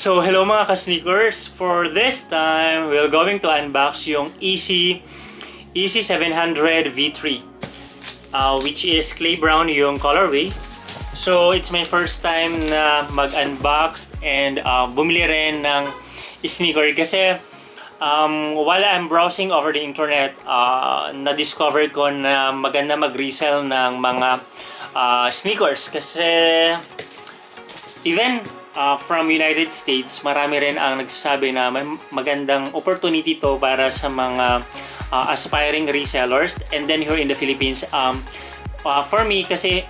So hello mga ka-sneakers, for this time we're going to unbox yung Yeezy 700 V3 which is clay brown yung colorway. So it's my first time na mag-unbox and bumili rin ng sneaker kasi while I'm browsing over the internet, na-discover ko na maganda mag-resell ng mga sneakers kasi even from United States, marami rin ang nagsasabi na may magandang opportunity to para sa mga aspiring resellers. And then here in the Philippines, for me kasi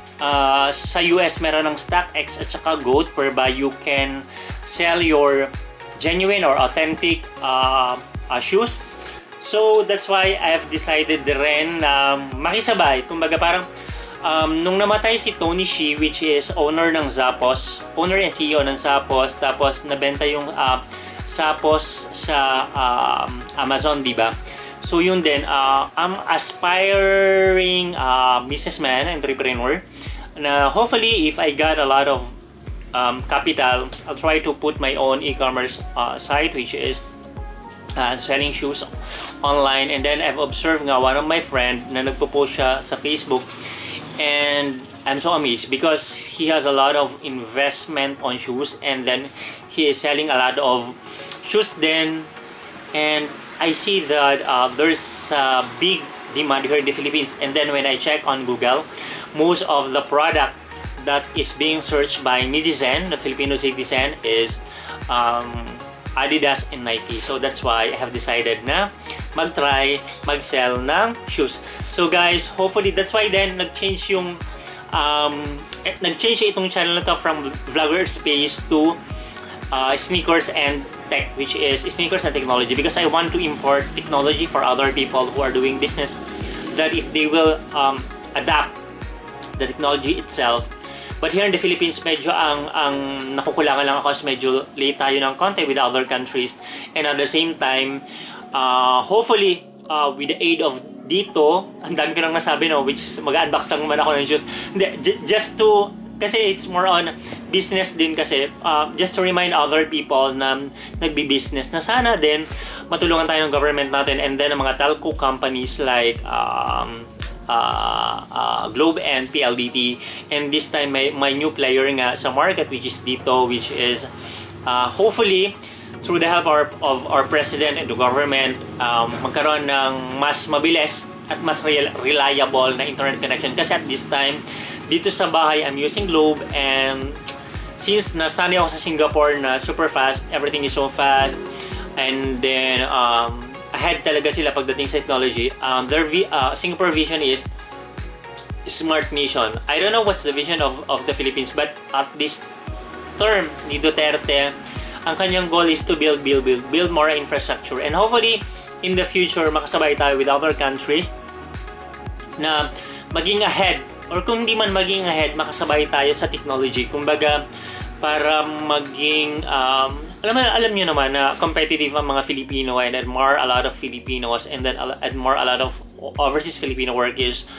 sa US meron ng StockX at saka GOAT whereby you can sell your genuine or authentic shoes. So that's why I've decided rin na makisabay. Kumbaga parang nung namatay si Tony Hsieh, which is owner ng Zappos, owner and CEO ng Zappos, tapos nabenta yung Zappos sa Amazon, di ba? So yun din, I'm aspiring businessman, entrepreneur, na hopefully if I got a lot of capital, I'll try to put my own e-commerce site, which is selling shoes online. And then I've observed nga one of my friend na nagpo-post siya sa Facebook. And I'm so amazed because he has a lot of investment on shoes and then he is selling a lot of shoes then, and I see that there's a big demand here in the Philippines. And then when I check on Google, most of the product that is being searched by netizen, the Filipino citizen, is Adidas and Nike. So that's why I have decided na mag-sell ng shoes. So guys, hopefully that's why then nag-change itong channel na to from vlogger space to sneakers and tech, which is sneakers and technology, because I want to import technology for other people who are doing business, that if they will adapt the technology itself. But here in the Philippines, medyo ang nakukulangan lang ako is medyo late tayo ng konti with other countries. And at the same time, hopefully, with the aid of dito, ang dami ko nang nasabi, no, which is mag-unbox lang naman ako ng shoes. Hindi, just to, kasi it's more on business din kasi, just to remind other people na nagbi-business na sana din matulungan tayo ng government natin, and then ang mga telco companies like Globe and PLDT, and this time my new player nga sa market, which is dito, which is hopefully through the help of our president and the government, magkaroon ng mas mabilis at mas reliable na internet connection. Kasi at this time dito sa bahay I'm using Globe, and since nasanay ako sa Singapore na super fast, everything is so fast, and then ahead talaga sila pagdating sa technology. Their Singapore vision is smart nation. I don't know what's the vision of the Philippines, but at this term ni Duterte, ang kanyang goal is to build more infrastructure, and hopefully in the future makasabay tayo with other countries na maging ahead, or kung hindi man maging ahead, makasabay tayo sa technology. Kumbaga para maging alam niyo naman na competitive ang mga Filipino, and admire a lot of Filipinos, and then admire a lot of overseas Filipino workers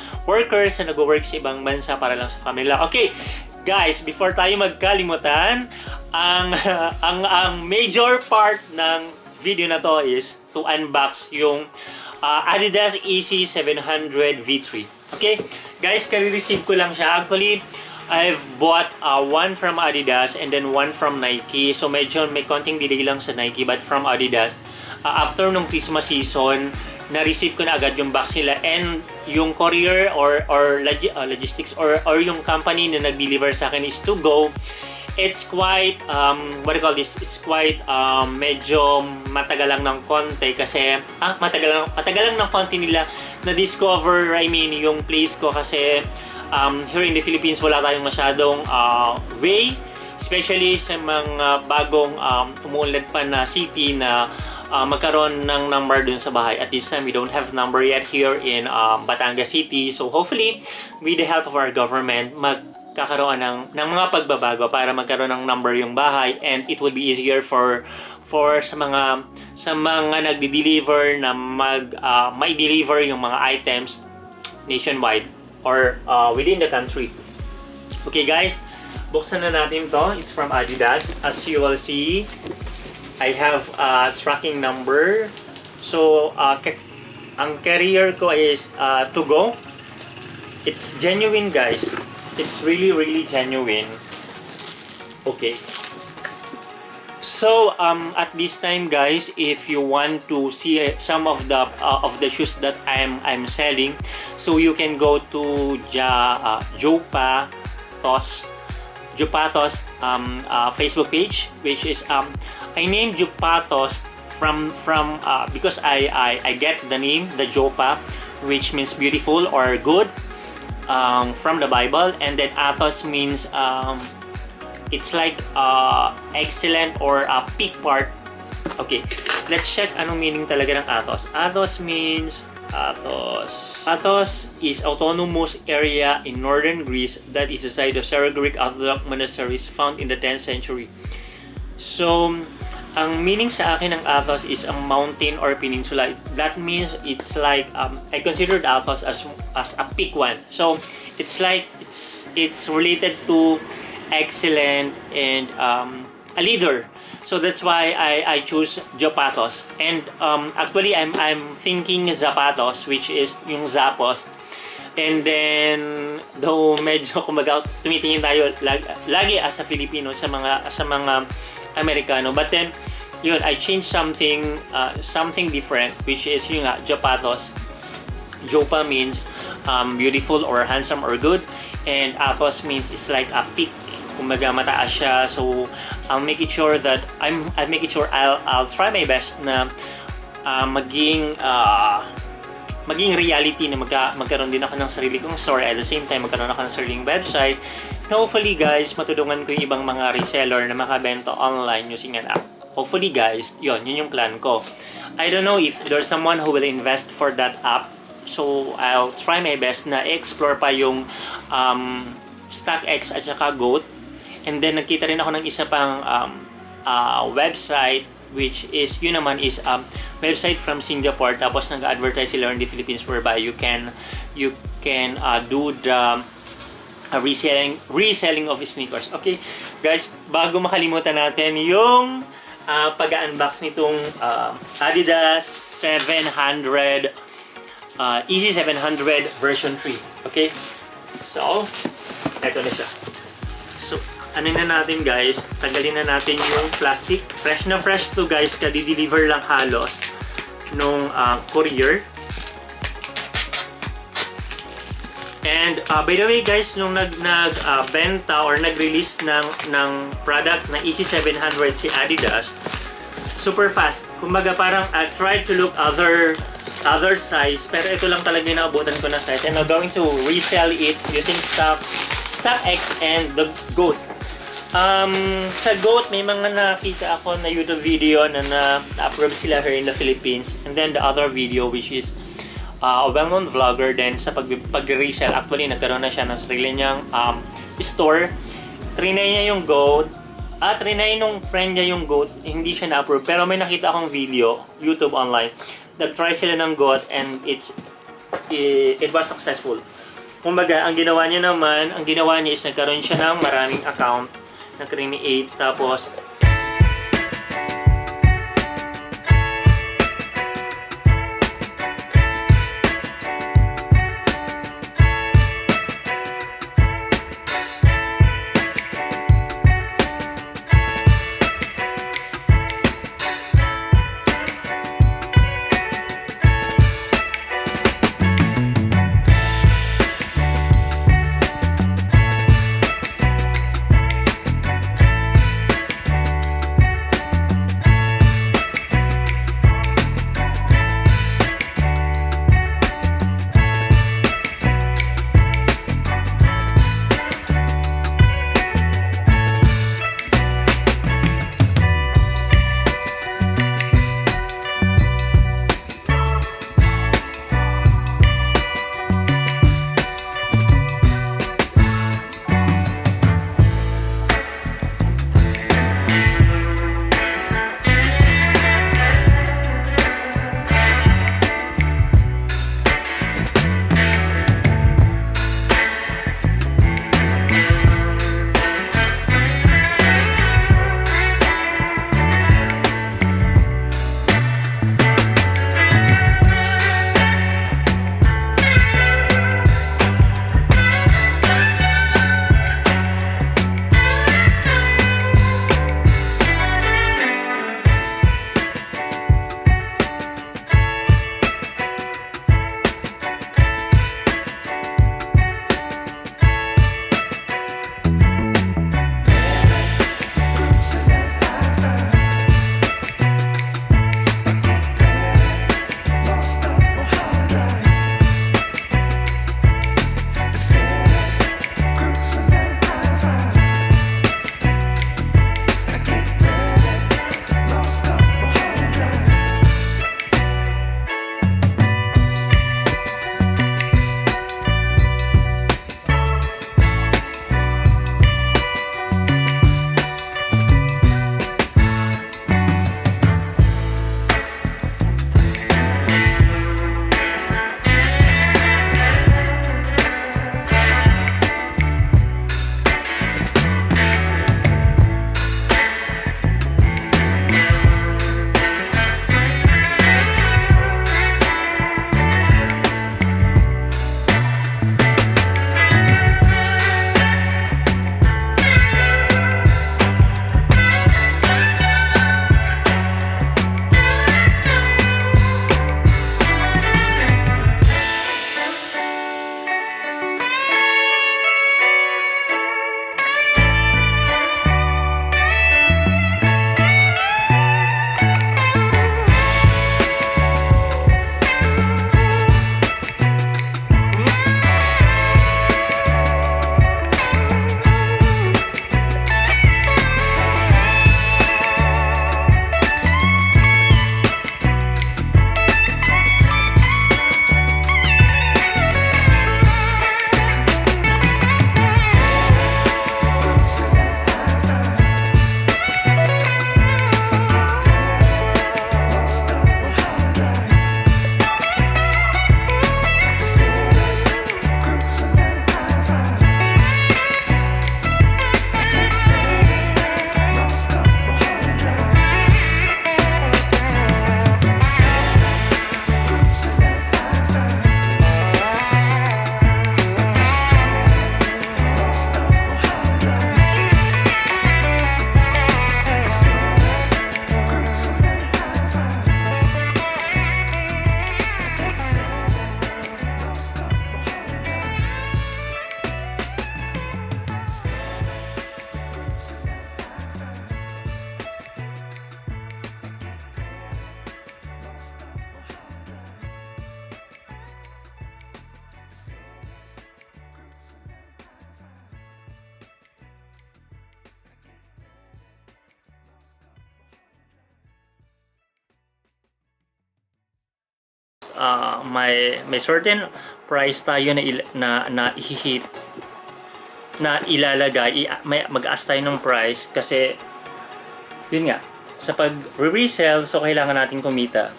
na nag-work sa ibang bansa para lang sa kanila. Okay, guys, before tayo magkalimutan, ang major part ng video na to is to unbox yung Adidas Yeezy 700 V3. Okay, guys, kare-receive ko lang siya. Actually, I've bought one from Adidas and then one from Nike. So medyo may konting delay lang sa Nike, but from Adidas, after nung Christmas season, na-receive ko na agad yung box nila, and yung courier or logistics or yung company na nag-deliver sa akin is to go. It's quite what do you call this? It's quite medyo matagal lang ng konti kasi matagal lang ng konti nila na discover, I mean, yung place ko kasi here in the Philippines wala tayong masyadong way, especially sa mga bagong tumuulad pa na city na magkaroon ng number dun sa bahay. At this time, we don't have number yet here in Batangas City. So hopefully, with the help of our government, magkakaroon ng mga pagbabago para magkaroon ng number yung bahay, and it will be easier for sa mga nagde-deliver na mai-deliver yung mga items nationwide or within the country. Okay guys, buksan na natin to. It's from Adidas. As you will see, I have a tracking number. So, ang carrier ko is to go. It's genuine, guys. It's really, really genuine. Okay. So, at this time, guys, if you want to see some of the shoes that I'm selling, so you can go to Jopatos Facebook page, which is I named Jopatos from because I get the name, the Jopa, which means beautiful or good, from the Bible, and then Athos means it's like excellent or peak part. Okay, let's check anong meaning talaga ng Athos. Athos means Athos is autonomous area in northern Greece that is the site of several Greek Orthodox monasteries found in the 10th century. So, ang meaning sa akin ng Athos is a mountain or peninsula. That means it's like I considered Athos as a peak one. So, it's like it's related to excellent and a leader. So that's why I choose Jopatos. And actually I'm thinking Zapatos, which is yung Zappos. And then though medyo kumaga tumitingin tayo lagi as a Filipino sa mga Amerikano, but then yun, I changed something different, which is yung Jopatos. Jopa means beautiful or handsome or good, and Athos means it's like a peak. Kumbaga mataas siya, so I'll make it sure that I'll try my best na maging reality na magkaroon din ako ng sarili kong store, at the same time magkaroon ako ng sariling website. Hopefully guys, matulungan ko yung ibang mga reseller na makabenta online using an app. Hopefully guys, yun yung plan ko. I don't know if there's someone who will invest for that app, so I'll try my best na explore pa yung StockX at saka Goat. And then nagkita rin ako ng isa pang website, which is yun naman is website from Singapore, tapos nag-advertise sila in the Philippines, whereby you can do the reselling of sneakers. Okay guys, bago makalimutan natin yung pag-unbox nitong Adidas 700 Yeezy 700 version 3. Okay, so eto na siya. So ano na natin guys, tagalin na natin yung plastic. Fresh na fresh to guys, kadi-deliver lang halos nung courier. And by the way guys, nung benta or nag-release ng product na Yeezy 700 si Adidas, super fast. Kumbaga parang I tried to look other size, pero ito lang talaga yung naabutan ko na size, and I'm going to resell it using StockX and the Goat. Sa Goat, may mga nakita ako na YouTube video na na-upload sila here in the Philippines, and then the other video which is a well-known vlogger din sa pag-resell. Actually, nagkaroon na siya ng sarili niyang store. Trinay niya yung Goat. Trinay nung friend niya yung Goat. Hindi siya na-approve. Pero may nakita akong video, YouTube online. Nag-try sila ng Goat and it was successful. Kumbaga, ang ginawa niya is nagkaroon siya ng maraming account na create, tapos may certain price tayo na i-hit, na ilalagay, mag-aas tayo ng price kasi yun nga, sa pag-resell, so kailangan natin kumita.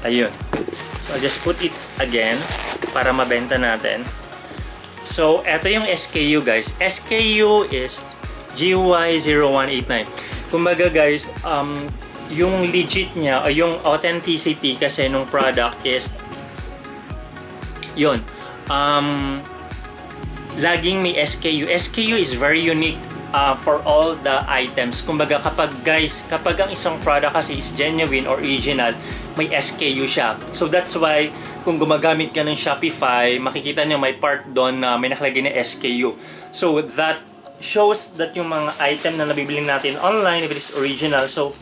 Ayun. So, I'll just put it again para mabenta natin. So, eto yung SKU, guys. SKU is GY0189. Kumbaga, guys, yung legit niya o yung authenticity kasi nung product is yun. Laging may SKU. SKU is very unique for all the items. Kumbaga, kapag ang isang product kasi is genuine or original, may SKU siya. So, that's why kung gumagamit ka ng Shopify, makikita niyo may part doon na may nakalagay na SKU. So that shows that yung mga item na nabibili natin online, if it is original, so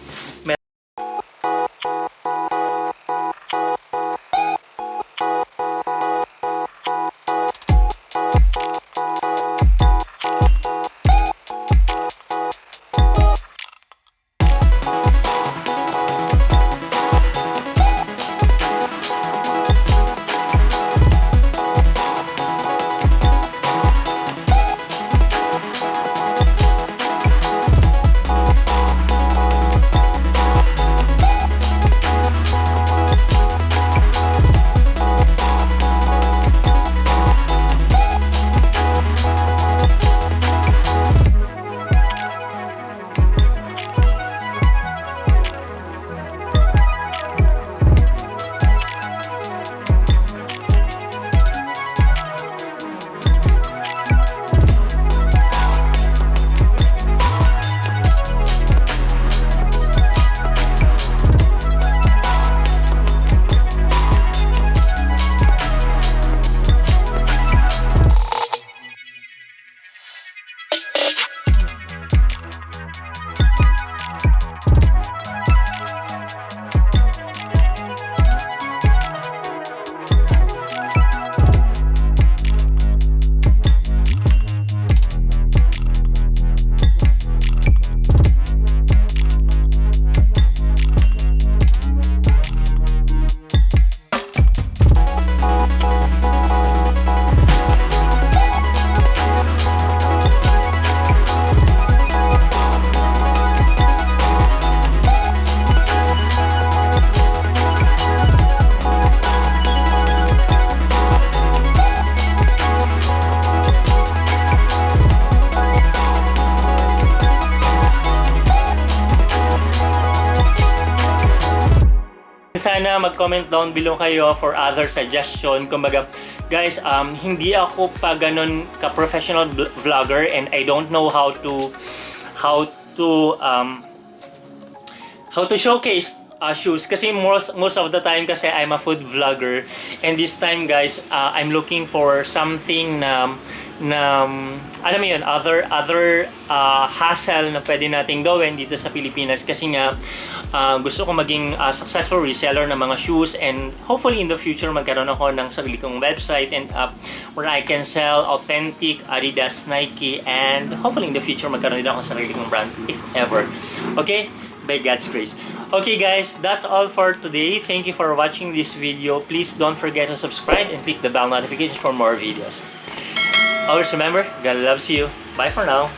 sana mag-comment down below kayo for other suggestion. Kumbaga, guys, hindi ako pa ganun ka-professional vlogger and I don't know how to showcase shoes kasi most of the time kasi I'm a food vlogger and this time, guys, I'm looking for something na alam mo yun, other hassle na pwede nating gawin dito sa Pilipinas kasi nga gusto ko maging successful reseller ng mga shoes and hopefully in the future magkaroon ako ng sarili kong website and app where I can sell authentic Adidas, Nike, and hopefully in the future magkaroon din ako ng sarili kong brand if ever. Okay? By God's grace. Okay, guys, that's all for today. Thank you for watching this video. Please don't forget to subscribe and click the bell notifications for more videos. Always remember, God loves you. Bye for now.